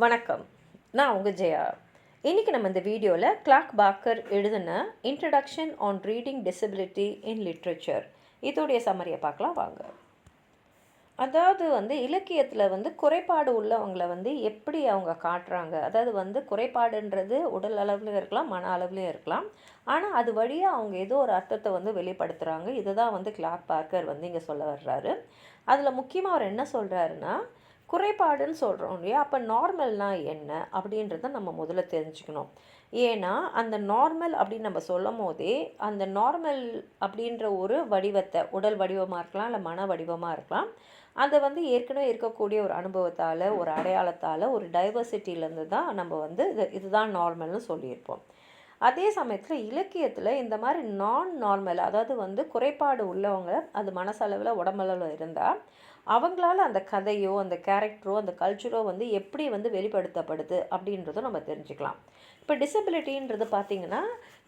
வணக்கம். நான் உங்கள் ஜெயா. இன்றைக்கி நம்ம இந்த வீடியோவில் கிளார்க் பார்க்கர் எழுதின introduction on reading disability in literature இதோடைய சம்மரியை பார்க்கலாம் வாங்க. அதாவது இலக்கியத்தில் குறைபாடு உள்ளவங்களை எப்படி அவங்க காட்டுறாங்க, அதாவது குறைபாடுன்றது உடல் அளவுலையும் இருக்கலாம், மன அளவுலையும் இருக்கலாம். ஆனால் அது வழியாக அவங்க ஏதோ ஒரு அர்த்தத்தை வெளிப்படுத்துகிறாங்க. இதை தான் கிளார்க் பார்க்கர் இங்கே சொல்ல வர்றாரு. அதில் முக்கியமாக அவர் என்ன சொல்கிறாருன்னா, குறைபாடுன்னு சொல்கிறோம் இல்லையா, அப்போ நார்மல்னால் என்ன அப்படின்றத நம்ம முதல்ல தெரிஞ்சுக்கணும். ஏன்னா அந்த நார்மல் அப்படின்னு நம்ம சொல்லும் போதே அந்த நார்மல் அப்படின்ற ஒரு வடிவத்தை, உடல் வடிவமாக இருக்கலாம் இல்லை மன வடிவமாக இருக்கலாம், அதை ஏற்கனவே இருக்கக்கூடிய ஒரு அனுபவத்தால், ஒரு அடையாளத்தால், ஒரு டைவர்சிட்டியிலேருந்து தான் நம்ம இதுதான் நார்மல்னு சொல்லியிருப்போம். அதே சமயத்தில் இலக்கியத்தில் இந்த மாதிரி நான் நார்மல், அதாவது குறைபாடு உள்ளவங்க, அது மனசளவில் உடம்பளவில் இருந்தால் அவங்களால அந்த கதையோ அந்த கேரக்டரோ அந்த கல்ச்சரோ எப்படி வெளிப்படுத்தப்படுது அப்படின்றதும் நம்ம தெரிஞ்சுக்கலாம். இப்போ டிசபிலிட்டின்றது பார்த்திங்கன்னா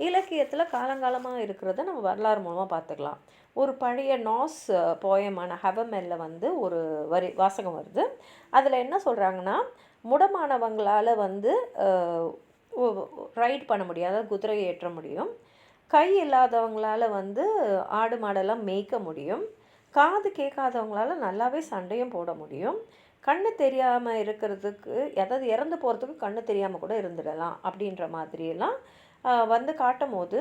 இலக்கியத்தில் காலங்காலமாக இருக்கிறத நம்ம வரலாறு மூலமாக பார்த்துக்கலாம். ஒரு பழைய நாஸ் போயமான ஹெவமெல்ல ஒரு வாசகம் வருது. அதில் என்ன சொல்கிறாங்கன்னா, முடமானவங்களால் ரைட் பண்ண முடியும், அதாவது குதிரை ஏற்ற முடியும். கை இல்லாதவங்களால் ஆடு மாடெல்லாம் மேய்க்க முடியும். காது கேட்காதவங்களால நல்லாவே சண்டையும் போட முடியும். கண்ணு தெரியாமல் இருக்கிறதுக்கு, அதாவது இறந்து போகிறதுக்கு கண்ணு தெரியாமல் கூட இருந்துடலாம் அப்படின்ற மாதிரியெல்லாம் காட்டும் போது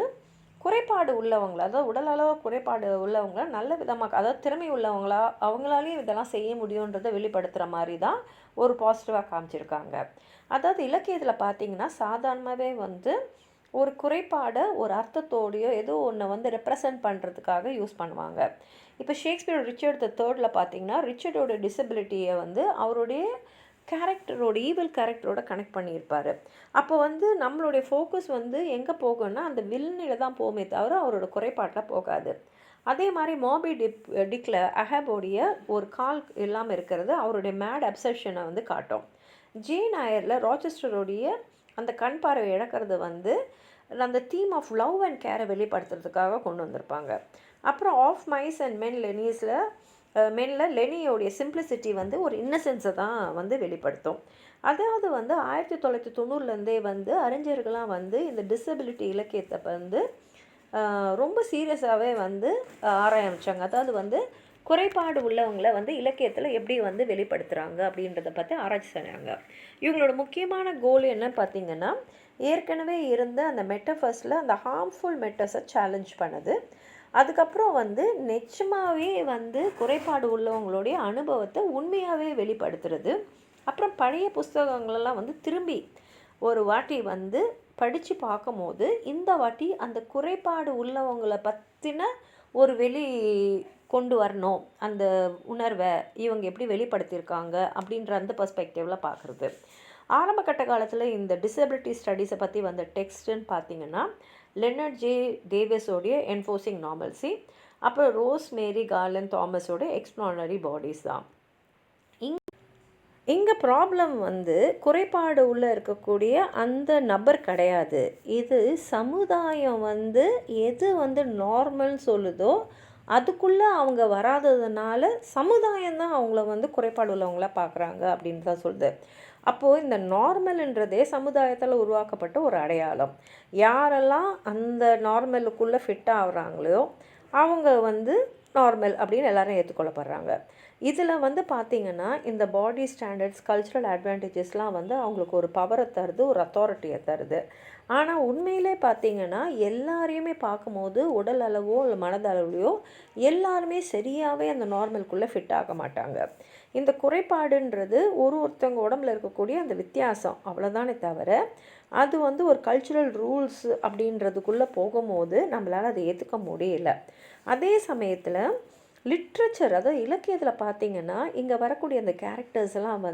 குறைபாடு உள்ளவங்கள, அதாவது உடலளவு குறைபாடு உள்ளவங்கள நல்ல விதமாக, அதாவது திறமை உள்ளவங்களா அவங்களாலேயும் இதெல்லாம் செய்ய முடியுன்றதை வெளிப்படுத்துகிற மாதிரி தான் ஒரு பாசிட்டிவாக காமிச்சிருக்காங்க. அதாவது இலக்கியத்தில் பார்த்திங்கன்னா சாதாரணமாகவே ஒரு குறைபாடை ஒரு அர்த்தத்தோடையோ ஏதோ ஒன்று ரெப்ரசன்ட் பண்ணுறதுக்காக யூஸ் பண்ணுவாங்க. இப்போ ஷேக்ஸ்பியர் ரிச்சர்ட் III பார்த்திங்கன்னா ரிச்சர்டோட டிசபிலிட்டியை அவருடைய கேரக்டரோட, ஈவில் கேரக்டரோட கனெக்ட் பண்ணியிருப்பார். அப்போ நம்மளுடைய ஃபோக்கஸ் எங்கே போகும்னா அந்த வில்லனில தான் போகுமே தவிர அவரோட குறைபாட்டில் போகாது. அதே மாதிரி மோபி டிக்கில் அஹபோடைய ஒரு கால் இல்லாமல் இருக்கிறது அவருடைய மேட் அப்சஷனை காட்டும். ஜேன் ஐயரில் ராச்செஸ்டருடைய அந்த கண் பார்வை இழக்கிறது அந்த தீம் ஆஃப் லவ் அண்ட் கேரை வெளிப்படுத்துறதுக்காக கொண்டு வந்திருப்பாங்க. அப்புறம் ஆஃப் மைஸ் அண்ட் மெனில் லெனியோடைய சிம்பிளிசிட்டி ஒரு இன்னசென்ஸை தான் வெளிப்படுத்தும். அதாவது 1990லேருந்தே அறிஞர்கள்லாம் இந்த டிசபிலிட்டி இலக்கியத்தை ரொம்ப சீரியஸாகவே ஆராய்ச்சாங்க. அதாவது குறைபாடு உள்ளவங்களை இலக்கியத்தில் எப்படி வெளிப்படுத்துகிறாங்க அப்படின்றத பற்றி ஆராய்ச்சி செய்கிறாங்க. இவங்களோட முக்கியமான கோல் என்ன பார்த்திங்கன்னா, ஏற்கனவே இருந்த அந்த மெட்டஃபர்ஸில் அந்த ஹார்ம்ஃபுல் மெட்டர்ஸை சேலஞ்ச் பண்ணுது. அதுக்கப்புறம் நிச்சயமாகவே குறைபாடு உள்ளவங்களுடைய அனுபவத்தை உண்மையாகவே வெளிப்படுத்துறது. அப்புறம் பழைய புஸ்தகங்களெல்லாம் திரும்பி ஒரு வாட்டி படித்து பார்க்கும்போது இந்த வாட்டி அந்த குறைபாடு உள்ளவங்களை பற்றின ஒரு கொண்டு வரணும், அந்த உணர்வை இவங்க எப்படி வெளிப்படுத்தியிருக்காங்க அப்படின்ற அந்த பர்ஸ்பெக்டிவில் பார்க்குறது. ஆரம்ப கட்ட காலத்தில் இந்த டிசபிலிட்டி ஸ்டடீஸை பற்றி டெக்ஸ்ட்டுன்னு பார்த்திங்கன்னா லெனர்ட் ஜே டேவிஸோடைய என்ஃபோர்சிங் நார்மல்சி, அப்புறம் ரோஸ் மேரி கார்லண்ட் தாமஸோட எக்ஸ்ப்ளானரி பாடிஸ் தான். இங்கே ப்ராப்ளம் குறைபாடு உள்ள இருக்கக்கூடிய அந்த நபர் கிடையாது. இது சமுதாயம் எது நார்மல்னு சொல்லுதோ அதுக்குள்ளே அவங்க வராததுனால சமுதாயம் தான் அவங்கள குறைபாடு உள்ளவங்களாக பார்க்குறாங்க அப்படின்னு தான் சொல்லுது. அப்போது இந்த நார்மல்ன்றதே சமுதாயத்தில் உருவாக்கப்பட்ட ஒரு அடையாளம். யாரெல்லாம் அந்த நார்மலுக்குள்ளே ஃபிட் ஆகுறாங்களோ அவங்க நார்மல் அப்படின்னு எல்லாரும் ஏற்றுக்கொள்ளப்படுறாங்க. இதில் பார்த்திங்கன்னா இந்த பாடி ஸ்டாண்டர்ட்ஸ், கல்ச்சுரல் அட்வான்டேஜஸ்லாம் அவங்களுக்கு ஒரு பவரை தருது, ஒரு அத்தாரிட்டியை தருது. ஆனால் உண்மையிலே பார்த்திங்கன்னா எல்லாரையுமே பார்க்கும்போது உடல் அளவோ இல்லை மனதளவுலையோ எல்லாருமே சரியாகவே அந்த நார்மலுக்குள்ளே ஃபிட் ஆக மாட்டாங்க. இந்த குறைபாடுன்றது ஒருத்தவங்க உடம்புல இருக்கக்கூடிய அந்த வித்தியாசம் அவ்வளோதானே தவிர அது ஒரு கல்ச்சுரல் ரூல்ஸ் அப்படின்றதுக்குள்ளே போகும்போது நம்மளால் அதை ஏற்றுக்க முடியல. அதே சமயத்தில் லிட்ரேச்சர், அதாவது இலக்கியத்தில் பார்த்திங்கன்னா இங்கே வரக்கூடிய அந்த கேரக்டர்ஸ் எல்லாம்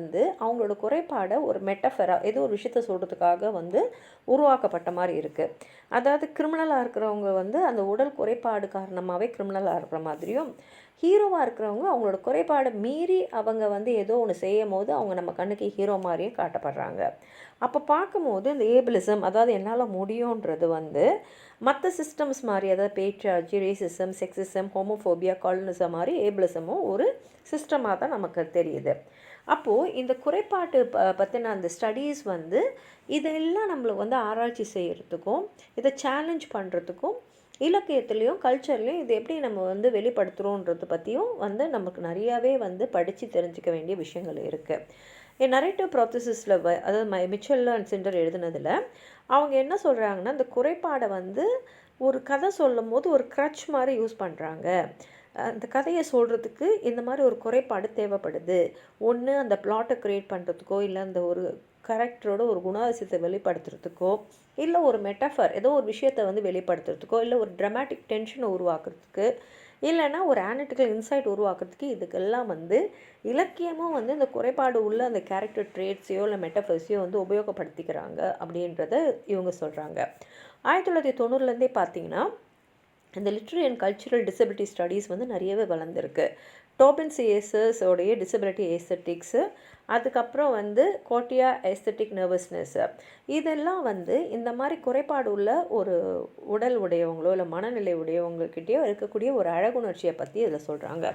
அவங்களோட குறைபாடை ஒரு மெட்டஃபராக ஏதோ ஒரு விஷயத்த சொல்கிறதுக்காக உருவாக்கப்பட்ட மாதிரி இருக்குது. அதாவது கிரிமினலாக இருக்கிறவங்க அந்த உடல் குறைபாடு காரணமாகவே கிரிமினலாக இருக்கிற மாதிரியும், ஹீரோவாக இருக்கிறவங்க அவங்களோட குறைபாடை மீறி அவங்க ஏதோ ஒன்று செய்யும் போது அவங்க நம்ம கண்ணுக்கு ஹீரோ மாதிரியும் காட்டப்படுறாங்க. அப்போ பார்க்கும்போது இந்த ஏபிளிசம், அதாவது என்னால் முடியுன்றது மற்ற சிஸ்டம்ஸ் மாதிரி, அதாவது பேட்ரியார்ச்சி, ரேசிசம், செக்ஸிசம், ஹோமோஃபோபியா, காலனிசம் மாதிரி ஏபிளிசமும் ஒரு சிஸ்டமாக தான் நமக்கு தெரியுது. அப்போது இந்த குறைபாட்டு பற்றின அந்த ஸ்டடீஸ் வந்து இதெல்லாம் நம்மளை வந்து ஆராய்ச்சி செய்கிறதுக்கும் இதை சேலஞ்ச் பண்ணுறதுக்கும் இலக்கியத்துலேயும் கல்ச்சர்லேயும் இது எப்படி நம்ம வந்து வெளிப்படுத்துகிறோன்றதை பற்றியும் வந்து நமக்கு நிறையாவே வந்து படித்து தெரிஞ்சிக்க வேண்டிய விஷயங்கள் இருக்குது. நரேட்டிவ் ப்ராசஸஸில் அதாவது மிச்சல் அண்ட் சிண்டர் எழுதுனதில் அவங்க என்ன சொல்கிறாங்கன்னா, இந்த குறைபாடை வந்து ஒரு கதை சொல்லும் போது ஒரு க்ரட்ச் மாதிரி யூஸ் பண்ணுறாங்க. அந்த கதையை சொல்கிறதுக்கு இந்த மாதிரி ஒரு குறைபாடு தேவைப்படுது. ஒன்று அந்த பிளாட்டை க்ரியேட் பண்ணுறதுக்கோ, இல்லை அந்த ஒரு கேரக்டரோட ஒரு குணாதிசயத்தை வெளிப்படுத்துறதுக்கோ, இல்லை ஒரு மெட்டஃபர் ஏதோ ஒரு விஷயத்தை வந்து வெளிப்படுத்துறதுக்கோ, இல்லை ஒரு ட்ராமாட்டிக் டென்ஷனை உருவாக்குறதுக்கு, இல்லைன்னா ஒரு ஆனலிட்டிக்கல் இன்சைட் உருவாக்குறதுக்கு இதுக்கெல்லாம் வந்து இலக்கியமும் வந்து இந்த குறைபாடு உள்ள அந்த கேரக்டர் ட்ரேட்ஸையோ இல்லை மெட்டஃபர்ஸையோ வந்து உபயோகப்படுத்திக்கிறாங்க அப்படின்றத இவங்க சொல்கிறாங்க. 1990லேருந்தே பார்த்தீங்கன்னா இந்த literary and cultural disability studies வந்து நிறையவே வளர்ந்துருக்கு. டோபின் சிஎஸ்எஸோடைய டிசபிலிட்டி ஏஸ்தட்டிக்ஸு, அதுக்கப்புறம் வந்து கோட்டியா ஏஸ்தட்டிக் நர்வஸ்னஸ்ஸு, இதெல்லாம் வந்து இந்த மாதிரி குறைபாடு உள்ள ஒரு உடல் உடையவங்களோ இல்லை மனநிலை உடையவங்கக்கிட்டேயோ இருக்கக்கூடிய ஒரு அழகுணர்ச்சியை பற்றி இதில் சொல்கிறாங்க.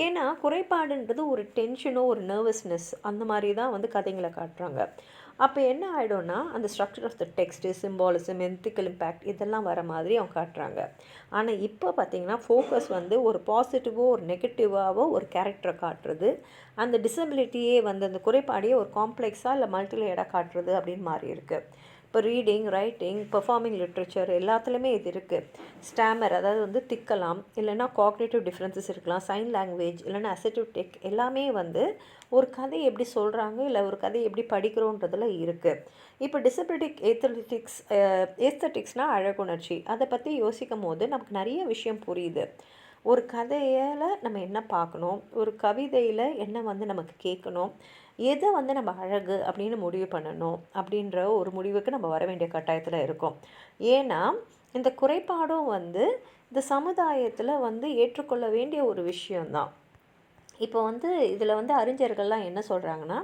ஏன்னா குறைபாடுன்றது ஒரு டென்ஷனோ ஒரு நர்வஸ்னஸ் அந்த மாதிரி தான் வந்து கதைங்களை காட்டுறாங்க. அப்போ என்ன ஆகிடும்னா அந்த structure of the text, symbolism, ethical impact இதெல்லாம் வர மாதிரி அவங்க காட்டுறாங்க. ஆனால் இப்போ பார்த்திங்கன்னா ஃபோக்கஸ் வந்து ஒரு பாசிட்டிவோ ஒரு நெகட்டிவாவோ ஒரு கேரக்டரை காட்டுறது, அந்த டிசபிலிட்டியே வந்து அந்த குறைபாடையே ஒரு காம்ப்ளெக்ஸாக இல்லை மல்டிலேயராக காட்டுறது அப்படின்னு மாறி இருக்குது. இப்போ ரீடிங், ரைட்டிங், பெர்ஃபார்மிங் லிட்ரேச்சர் எல்லாத்துலேயுமே இது இருக்குது. ஸ்டாமர் அதாவது வந்து திக்கலாம், இல்லைன்னா காக்னேட்டிவ் டிஃப்ரென்சஸ் இருக்கலாம், சைன் லாங்குவேஜ், இல்லைன்னா அசட்டிவ் டெக் எல்லாமே வந்து ஒரு கதையை எப்படி சொல்கிறாங்க இல்லை ஒரு கதையை எப்படி படிக்கிறோன்றதில் இருக்குது. இப்போ டிசபிலிட்டிக் ஏஸ்தட்டிக்ஸ்னால் அழகுணர்ச்சி, அதை பற்றி யோசிக்கும் போது நமக்கு நிறைய விஷயம் புரியுது. ஒரு கதையில் நம்ம என்ன பார்க்கணும், ஒரு கவிதையில் என்ன வந்து நமக்கு கேட்கணும், எதை வந்து நம்ம அழகு அப்படின்னு முடிவு பண்ணணும் அப்படின்ற ஒரு முடிவுக்கு நம்ம வர வேண்டிய கட்டாயத்தில் இருக்கோம். ஏன்னா இந்த குறைபாடும் வந்து இந்த சமுதாயத்தில் வந்து ஏற்றுக்கொள்ள வேண்டிய ஒரு விஷயந்தான். இப்போ வந்து இதில் வந்து அறிஞர்கள்லாம் என்ன சொல்கிறாங்கன்னா,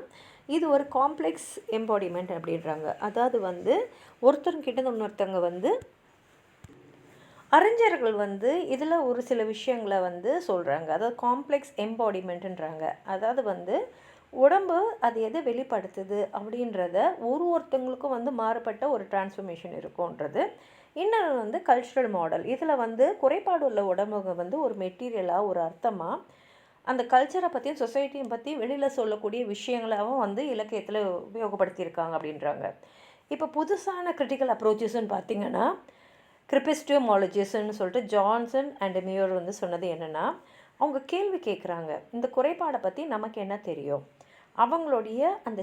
இது ஒரு காம்ப்ளெக்ஸ் எம்பாடிமெண்ட் அப்படின்றாங்க. அதாவது வந்து ஒருத்தர்கிட்ட இன்னொருத்தவங்க வந்து அறிஞர்கள் வந்து இதில் ஒரு சில விஷயங்களை வந்து சொல்கிறாங்க. அதாவது காம்ப்ளெக்ஸ் எம்பாடிமெண்ட்டுன்றாங்க. அதாவது வந்து உடம்பு அது எதை வெளிப்படுத்துது அப்படின்றத ஒருத்தவங்களுக்கும் வந்து மாறுபட்ட ஒரு டிரான்ஸ்ஃபர்மேஷன் இருக்கும்ன்றது. இன்னொன்று வந்து கல்ச்சுரல் மாடல். இதில் வந்து குறைபாடு உள்ள உடம்புங்க வந்து ஒரு மெட்டீரியலாக ஒரு அர்த்தமாக அந்த கல்ச்சரை பற்றியும் சொசைட்டியும் பற்றி வெளியில் சொல்லக்கூடிய விஷயங்களாகவும் வந்து இலக்கியத்தில் உபயோகப்படுத்தியிருக்காங்க அப்படின்றாங்க. இப்போ புதுசான கிரிட்டிக்கல் அப்ரோச்சஸ்ன்னு பார்த்திங்கன்னா கிரிபிஸ்டியோமாலஜிஸ்ன்னு சொல்லிட்டு ஜான்சன் அண்ட் மியூர் வந்து சொன்னது என்னென்னா, அவங்க கேள்வி கேட்குறாங்க, இந்த குறைபாடை பற்றி நமக்கு என்ன தெரியும், அவங்களுடைய அந்த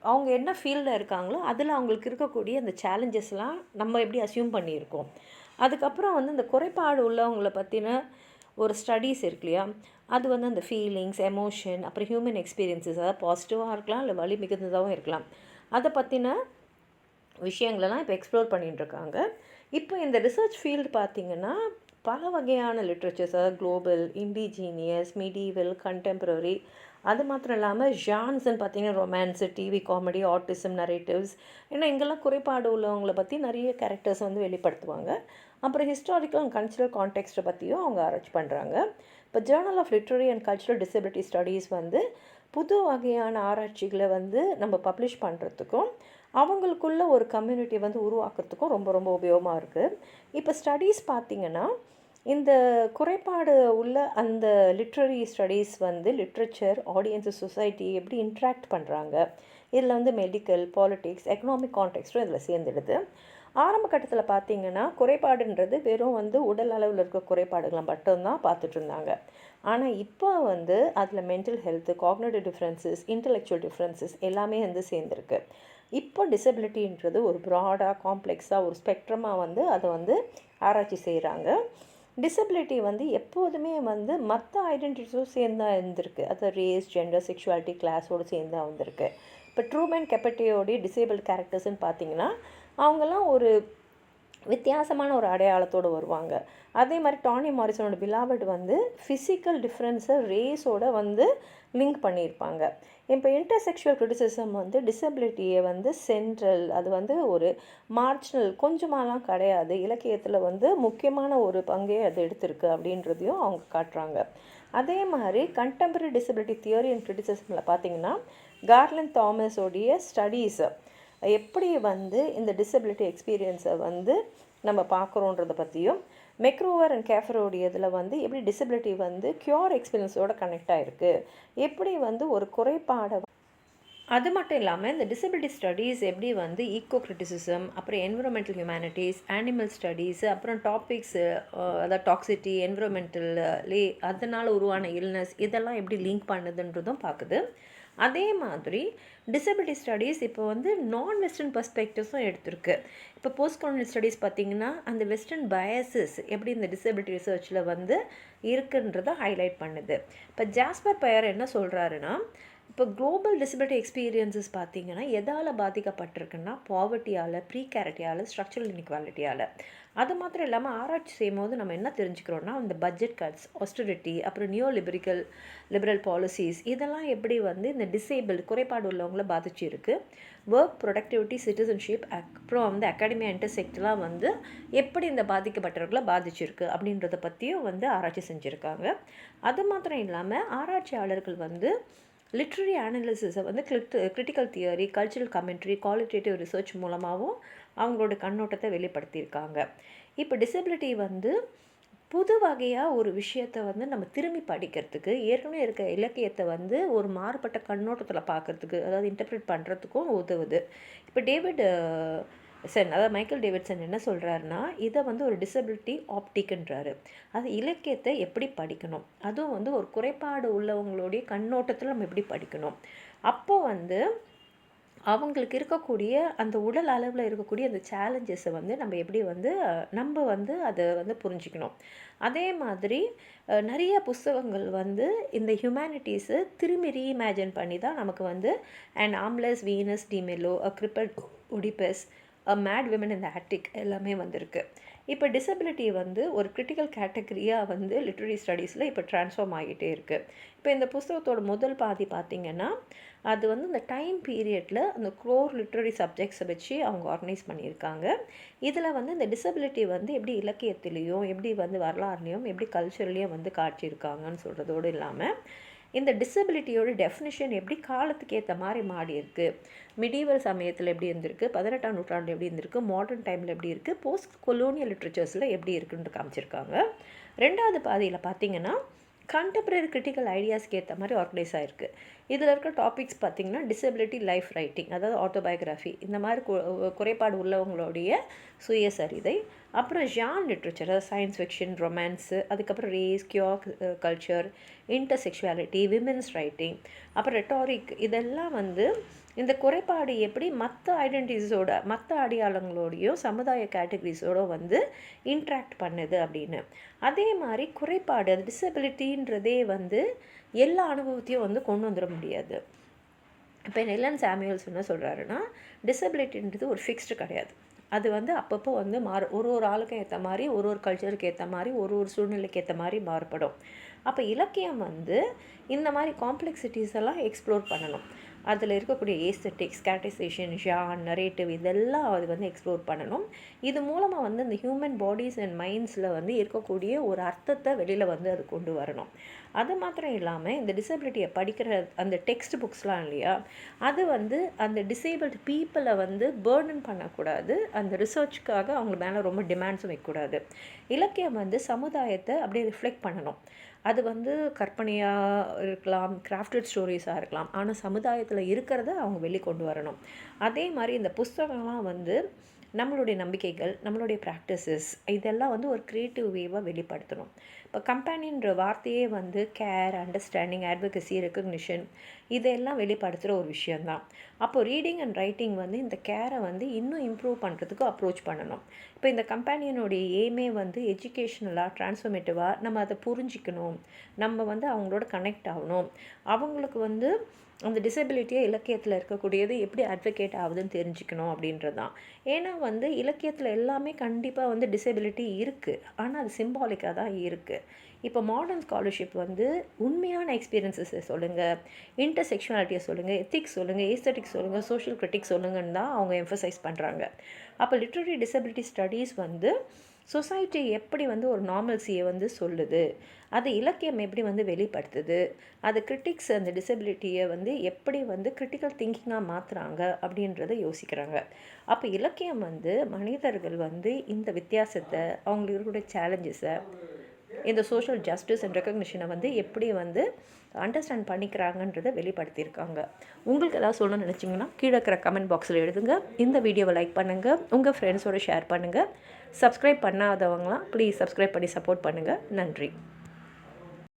அவங்க என்ன ஃபீல்டில் இருக்காங்களோ அதில் அவங்களுக்கு இருக்கக்கூடிய அந்த சேலஞ்சஸ்லாம் நம்ம எப்படி அசியூம் பண்ணியிருக்கோம். அதுக்கப்புறம் வந்து இந்த குறைபாடு உள்ளவங்களை பற்றின ஒரு ஸ்டடீஸ் இருக்கு இல்லையா, அது வந்து அந்த ஃபீலிங்ஸ், எமோஷன், அப்புறம் ஹியூமன் எக்ஸ்பீரியன்ஸஸ், அதாவது பாசிட்டிவாக இருக்கலாம் இல்லை வலி மிகுந்ததாகவும் இருக்கலாம், அதை பற்றின விஷயங்களெல்லாம் இப்போ எக்ஸ்ப்ளோர் பண்ணிட்டுருக்காங்க. இப்போ இந்த ரிசர்ச் ஃபீல்டு பார்த்திங்கன்னா பல வகையான லிட்ரேச்சர்ஸ், அதாவது குளோபல், இண்டிஜீனியஸ், மீடிவல், கண்டெம்பரரி, அது மாத்திரம் இல்லாமல் ஜான்ஸ்ன்னு பார்த்திங்கன்னா romance, TV comedy, autism, narratives, ஏன்னா இங்கெல்லாம் குறைபாடு உள்ளவங்களை பற்றி நிறைய கேரக்டர்ஸ் வந்து வெளிப்படுத்துவாங்க. அப்புறம் ஹிஸ்டாரிக்கல் அண்ட் கல்ச்சுரல் கான்டெக்ஸ்ட்டை பற்றியும் அவங்க ஆராய்ச்சி பண்ணுறாங்க. இப்போ journal of literary and cultural disability studies வந்து புது வகையான ஆராய்ச்சிகளை வந்து நம்ம பப்ளிஷ் பண்ணுறதுக்கும் அவங்களுக்குள்ள ஒரு கம்யூனிட்டி வந்து உருவாக்குறதுக்கும் ரொம்ப ரொம்ப உபயோகமாக இருக்குது. இப்போ ஸ்டடீஸ் பார்த்திங்கன்னா இந்த குறைபாடு உள்ள அந்த லிட்ரரி ஸ்டடீஸ் வந்து லிட்ரேச்சர், ஆடியன்ஸு, சொசைட்டி எப்படி இன்ட்ராக்ட் பண்ணுறாங்க, இதில் வந்து மெடிக்கல், பாலிட்டிக்ஸ், எக்கனாமிக் கான்டெக்ஸ்ட்டும் இதில் சேர்ந்துடுது. ஆரம்ப கட்டத்தில் பார்த்திங்கன்னா குறைபாடுன்றது வெறும் வந்து உடல் அளவில் இருக்க குறைபாடுகளை மட்டும்தான் பார்த்துட்டு இருந்தாங்க. ஆனால் இப்போ வந்து அதில் mental health, cognitive differences, intellectual differences எல்லாமே வந்து சேர்ந்துருக்கு. இப்போ டிசபிலிட்டின்றது ஒரு ப்ராடாக, காம்ப்ளெக்ஸாக, ஒரு ஸ்பெக்ட்ரமாக வந்து அதை வந்து ஆராய்ச்சி செய்கிறாங்க. டிசபிலிட்டி வந்து எப்போதுமே வந்து மற்ற ஐடென்டிட்டிஸும் சேர்ந்தா இருந்திருக்கு. அது ரேஸ், ஜெண்டர், செக்ஷுவாலிட்டி, கிளாஸோடு சேர்ந்தா வந்திருக்கு. இப்போ ட்ரூமேன் கெப்பட்டியோடைய டிசேபிள் கேரக்டர்ஸ்ன்னு பார்த்திங்கன்னா அவங்கெல்லாம் ஒரு வித்தியாசமான ஒரு அடையாளத்தோடு வருவாங்க. அதே மாதிரி டானி மாரிசனோட பிலாவட் வந்து ஃபிசிக்கல் டிஃப்ரென்ஸை ரேஸோடு வந்து லிங்க் பண்ணியிருப்பாங்க. இப்போ இன்டர்செக்ஷுவல் கிரிட்டிசிசம் வந்து டிசபிலிட்டியை வந்து சென்ட்ரல், அது வந்து ஒரு மார்ஜினல் கொஞ்சமாலாம் கிடையாது, இலக்கியத்தில் வந்து முக்கியமான ஒரு பங்கே அது எடுத்திருக்கு அப்படின்றதையும் அவங்க காட்டுறாங்க. அதே மாதிரி கண்டெம்பரரி டிசபிலிட்டி தியரி அண்ட் கிரிட்டிசிசமில் பார்த்திங்கன்னா கார்லண்ட் தாமஸோடைய ஸ்டடீஸு எப்படி வந்து இந்த டிசபிலிட்டி எக்ஸ்பீரியன்ஸை வந்து நம்ம பார்க்குறோன்றதை பற்றியும், மெக்ரூவர் அண்ட் கேஃபரோடைய இதில் வந்து எப்படி டிசபிலிட்டி வந்து க்யூர் எக்ஸ்பீரியன்ஸோட கனெக்ட் ஆகிருக்கு, எப்படி வந்து ஒரு குறைபாடை, அது மட்டும் இல்லாமல் இந்த டிசபிலிட்டி ஸ்டடீஸ் எப்படி வந்து ஈக்கோ கிரிட்டிசிசம், அப்புறம் என்விரான்மெண்டல் ஹியூமனிட்டிஸ், அனிமல் ஸ்டடீஸ், அப்புறம் டாபிக்ஸு அதாவது டாக்ஸிட்டி, என்விரான்மெண்டல்லி அதனால் உருவான இல்னஸ் இதெல்லாம் எப்படி லிங்க் பண்ணுதுன்றதும் பார்க்குது. அதே மாதிரி டிசபிலிட்டி ஸ்டடீஸ் இப்போ வந்து நான் வெஸ்டர்ன் பர்ஸ்பெக்டிவ்ஸும் எடுத்திருக்கு. இப்போ போஸ்ட் காலனியல் ஸ்டடீஸ் பார்த்திங்கன்னா அந்த வெஸ்டர்ன் பயாசஸ் எப்படி இந்த டிசபிலிட்டி ரிசர்ச்சில் வந்து இருக்குன்றதை ஹைலைட் பண்ணுது. இப்போ ஜாஸ்பர் பயர் என்ன சொல்கிறாருன்னா, இப்போ குளோபல் டிசபிலிட்டி எக்ஸ்பீரியன்ஸஸ் பார்த்திங்கன்னா எதால் பாதிக்கப்பட்டிருக்குன்னா பாவர்ட்டியால், ப்ரீகேரிட்டியால், ஸ்ட்ரக்சரல் இன்இக்வாலிட்டியால். அது மாத்திரம் இல்லாமல் ஆராய்ச்சி செய்யும் போது நம்ம என்ன தெரிஞ்சுக்கிறோன்னா, அந்த பட்ஜெட் கட்ஸ், ஆஸ்டெரிட்டி, அப்புறம் லிபரல் பாலிசிஸ் இதெல்லாம் எப்படி வந்து இந்த டிசேபிள் குறைபாடு உள்ளவங்கள பாதிச்சிருக்கு, ஒர்க் ப்ரொடக்டிவிட்டி, சிட்டிசன்ஷிப், அப்புறம் வந்து அகாடமியா இன்டர்செக்ட்லாம் வந்து எப்படி இந்த பாதிக்கப்பட்டவர்களை பாதிச்சிருக்கு அப்படின்றத பற்றியும் வந்து ஆராய்ச்சி செஞ்சுருக்காங்க. அது மாத்திரம் இல்லாமல் ஆராய்ச்சியாளர்கள் வந்து லிட்ரரி அனாலிசிஸை வந்து critical theory, cultural commentary, qualitative research மூலமாகவும் அவங்களோட கண்ணோட்டத்தை வெளிப்படுத்தியிருக்காங்க. இப்போ டிசபிலிட்டி வந்து புது வகையாக ஒரு விஷயத்தை வந்து நம்ம திரும்பி படிக்கிறதுக்கு, ஏற்கனவே இருக்க இலக்கியத்தை வந்து ஒரு மாறுபட்ட கண்ணோட்டத்தில் பார்க்குறதுக்கு, அதாவது இன்டர்பிரேட் பண்ணுறதுக்கும் உதவுது. இப்போ அதாவது மைக்கேல் டேவிட்சன் என்ன சொல்கிறாருன்னா, இதை வந்து ஒரு டிசபிலிட்டி ஆப்டிக்ன்றாரு. அது இலக்கியத்தை எப்படி படிக்கணும், அதுவும் வந்து ஒரு குறைபாடு உள்ளவங்களுடைய கண்ணோட்டத்தில் நம்ம எப்படி படிக்கணும், அப்போ வந்து அவங்களுக்கு இருக்கக்கூடிய அந்த உடல் அளவில் இருக்கக்கூடிய அந்த சேலஞ்சஸை வந்து நம்ம எப்படி வந்து அதை வந்து புரிஞ்சிக்கணும். அதே மாதிரி நிறைய புஸ்தகங்கள் வந்து இந்த ஹியூமனிட்டிஸை திரும்பி ரீஇமேஜின் பண்ணி தான் நமக்கு வந்து and armless Venus de Milo, crippled Oedipus, mad women இந்த ஆட்டிக் எல்லாமே வந்திருக்கு. இப்போ டிசபிலிட்டி வந்து ஒரு கிரிட்டிக்கல் கேட்டகரியாக வந்து லிட்ரரி ஸ்டடீஸில் இப்போ ட்ரான்ஸ்ஃபார்ம் ஆகிட்டே இருக்குது. இப்போ இந்த புஸ்தகத்தோட முதல் பாதி பார்த்திங்கன்னா அது வந்து இந்த டைம் பீரியடில் அந்த க்ளோர் லிட்ரரி சப்ஜெக்ட்ஸை வச்சு அவங்க ஆர்கனைஸ் பண்ணியிருக்காங்க. இதில் வந்து இந்த டிசபிலிட்டி வந்து எப்படி இலக்கியத்துலேயும், எப்படி வந்து வரலாறுலேயும், எப்படி கல்ச்சர்லேயும் வந்து காட்சியிருக்காங்கன்னு சொல்கிறதோடு இல்லாமல் இந்த டிசபிலிட்டியோட டெஃபினிஷன் எப்படி காலத்துக்கு ஏற்ற மாதிரி மாறி இருக்குது, மிடீவல் சமயத்தில் எப்படி இருந்திருக்கு, 18ஆம் நூற்றாண்டு எப்படி இருந்திருக்கு, மாடர்ன் டைமில் எப்படி இருக்குது, போஸ்ட் கொலோனியல் லிட்ரேச்சர்ஸில் எப்படி இருக்குன்னு காமிச்சிருக்காங்க. ரெண்டாவது பாதியில் பார்த்திங்கன்னா கண்டெம்பரரி கிரிட்டிக்கல் ஐடியாஸ்க்கு ஏற்ற மாதிரி ஆர்கனைஸ் ஆகிருக்கு. இதில் இருக்க டாபிக்ஸ் பார்த்திங்கன்னா டிசபிலிட்டி லைஃப் ரைட்டிங், அதாவது ஆட்டோபயோகிராஃபி, இந்த மாதிரி குறைபாடு உள்ளவங்களுடைய சுயசரிதை, அப்புறம் ஜான் லிட்ரேச்சர், அதாவது சயின்ஸ் ஃபிக்ஷன், ரொமான்ஸு, அதுக்கப்புறம் race, queer culture, intersexuality, women's writing, அப்புறம் ரெட்டாரிக், இதெல்லாம் வந்து இந்த குறைபாடு எப்படி மற்ற ஐடென்டிட்டிஸோட, மற்ற அடையாளங்களோடையும் சமுதாய கேட்டகரிஸோடு வந்து இன்ட்ராக்ட் பண்ணுது அப்படின்னு. அதே மாதிரி குறைபாடு, அது டிசபிலிட்டின்றதே வந்து எல்லா அனுபவத்தையும் வந்து கொண்டு வந்துட முடியாது. இப்போ எலன் சாமுவேல்ஸ் என்ன சொல்கிறாருன்னா, டிசபிலிட்டின்றது ஒரு ஃபிக்ஸ்டு கிடையாது. அது வந்து அப்பப்போ வந்து ஒரு ஆளுக்கும் ஏற்ற மாதிரி, ஒரு கல்ச்சருக்கு ஏற்ற மாதிரி, ஒரு சூழ்நிலைக்கு ஏற்ற மாதிரி மாறுபடும். அப்போ இலக்கியம் வந்து இந்த மாதிரி காம்ப்ளெக்சிட்டிஸ் எல்லாம் எக்ஸ்ப்ளோர் பண்ணணும். அதில் இருக்கக்கூடிய ஏஸ்தட்டிக்ஸ், கேட்டசேஷன், ஜான், நரேட்டிவ் இதெல்லாம் அது வந்து எக்ஸ்ப்ளோர் பண்ணணும். இது மூலமாக வந்து இந்த ஹியூமன் பாடிஸ் அண்ட் மைண்ட்ஸில் வந்து இருக்கக்கூடிய ஒரு அர்த்தத்தை வெளியில் வந்து அது கொண்டு வரணும். அது மாத்திரம் இல்லாமல் இந்த டிசபிலிட்டியை படிக்கிற அந்த டெக்ஸ்ட் புக்ஸ்லாம் இல்லையா, அது வந்து அந்த டிசேபிள்டு பீப்புளை வந்து பேர்டன் பண்ணக்கூடாது, அந்த ரிசர்ச்சுக்காக அவங்க மேலே ரொம்ப டிமாண்ட்ஸும் வைக்கக்கூடாது. இலக்கியம் வந்து சமுதாயத்தை அப்படியே ரிஃப்ளெக்ட் பண்ணணும். அது வந்து கற்பனையாக இருக்கலாம், கிராஃப்டட் ஸ்டோரிஸாக இருக்கலாம், ஆனால் சமுதாயத்தில் இருக்கிறத அவங்க வெளிக்கொண்டு வரணும். அதே மாதிரி இந்த புஸ்தகம்லாம் வந்து நம்மளுடைய நம்பிக்கைகள், நம்மளுடைய ப்ராக்டிசஸ் இதெல்லாம் வந்து ஒரு க்ரியேட்டிவ் வேவாக வெளிப்படுத்தணும். இப்போ கம்பேனியன்ற வார்த்தையே வந்து கேர், அண்டர்ஸ்டாண்டிங், அட்வொகசி, ரெக்கக்னிஷன் இதெல்லாம் வெளிப்படுத்துகிற ஒரு விஷயந்தான். அப்போது ரீடிங் அண்ட் ரைட்டிங் வந்து இந்த கேரை வந்து இன்னும் இம்ப்ரூவ் பண்ணுறதுக்கு அப்ரோச் பண்ணணும். இப்போ இந்த கம்பேனியனுடைய எய்மே வந்து எஜுகேஷ்னலாக, ட்ரான்ஸ்ஃபர்மேட்டிவாக நம்ம அதை புரிஞ்சிக்கணும், நம்ம வந்து அவங்களோட கனெக்ட் ஆகணும், அவங்களுக்கு வந்து அந்த டிசபிலிட்டியை இலக்கியத்தில் இருக்கக்கூடியது எப்படி அட்வொகேட் ஆகுதுன்னு தெரிஞ்சுக்கணும் அப்படின்றது தான். ஏன்னா வந்து இலக்கியத்தில் எல்லாமே கண்டிப்பாக வந்து டிசபிலிட்டி இருக்குது, ஆனால் அது சிம்பாலிக்காக தான் இருக்குது. இப்போ மாடர்ன் ஸ்காலர்ஷிப் வந்து உண்மையான எக்ஸ்பீரியன்ஸஸை சொல்லுங்கள், இன்டர்செக்ஷுவாலிட்டியை சொல்லுங்கள், எத்திக்ஸ் சொல்லுங்கள், ஏஸ்தட்டிக்ஸ் சொல்லுங்கள், சோஷியல் கிரிட்டிக்ஸ் சொல்லுங்கன்னு தான் அவங்க எம்ஃபசைஸ் பண்ணுறாங்க. அப்போ லிட்ரரி டிசபிலிட்டி ஸ்டடீஸ் வந்து சொசைட்டி எப்படி வந்து ஒரு நார்மல்சியை வந்து சொல்லுது, அது இலக்கியம் எப்படி வந்து வெளிப்படுத்துது, அது கிரிட்டிக்ஸ் அந்த டிசபிலிட்டியை வந்து எப்படி வந்து கிரிட்டிக்கல் திங்கிங்காக மாற்றுறாங்க அப்படின்றத யோசிக்கிறாங்க. அப்போ இலக்கியம் வந்து மனிதர்கள் வந்து இந்த வித்தியாசத்தை, அவங்களுக்கு இருக்கக்கூடிய சேலஞ்சஸை, இந்த சோஷியல் ஜஸ்டிஸ் அண்ட் ரெக்கக்னிஷனை வந்து எப்படி வந்து அண்டர்ஸ்டாண்ட் பண்ணிக்கிறாங்கன்றதை வெளிப்படுத்தியிருக்காங்க. உங்களுக்கு ஏதாவது சொல்லணும்னு நினச்சிங்கன்னா கீழே இருக்கிற கமெண்ட் பாக்ஸில் எழுதுங்க. இந்த வீடியோவை லைக் பண்ணுங்கள், உங்கள் ஃப்ரெண்ட்ஸோடு ஷேர் பண்ணுங்கள். சப்ஸ்கிரைப் பண்ணாதவங்களாம் ப்ளீஸ் சப்ஸ்கிரைப் பண்ணி சப்போர்ட் பண்ணுங்கள். நன்றி.